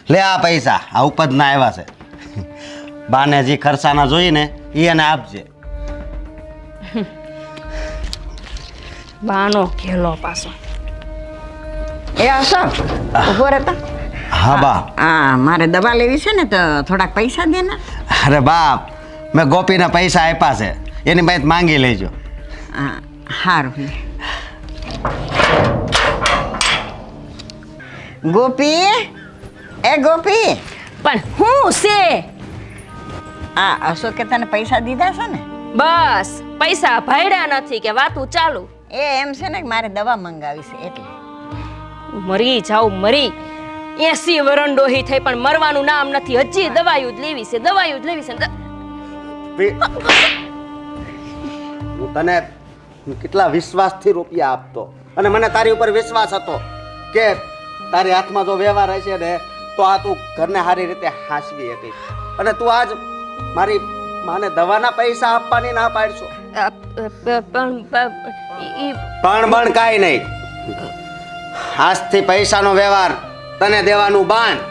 લે આ પૈસા આ ઉપજના આવ્યા છે. બાને જે ખર્ચાના જોઈને એ એને આપજે. બાનો ખેલો પાછો. એ અશોક ઉભો રહેતા. હા બા. હા મારે દવા લેવી છે ને તો થોડાક પૈસા દે ને. અરે બાપ, મેં ગોપીને પૈસા આપ્યા છે, એની પાસે માંગી લેજો. હા સારું. ગોપી, એ ગોપી, પણ હું છે આ અશોકે તને પૈસા દીધા છે ને? બસ પૈસા ભાડ્યા નથી કે વાતું ચાલુ. એ એમ છે ને કે મારે દવા મંગાવી છે એટલે. મરી જાઉં મરી. 80 વરણ ડોહી થઈ પણ મરવાનું નામ નથી. હજી દવાયું જ લેવી છે, દવાયું જ લેવી છે. હું તને કેટલા વિશ્વાસથી રૂપિયા આપતો અને મને તારી ઉપર વિશ્વાસ હતો કે તારી હાથમાં જો વ્યવહાર હશે ને તો આ તું ઘરને સારી રીતે હાંસવી હતી, અને તું આજ મારી માને દવાના પૈસા આપવાની ના પાડશો. પણ કાંઈ નહીં. આજથી પૈસાનો વ્યવહાર તને દેવાનું બાંધ.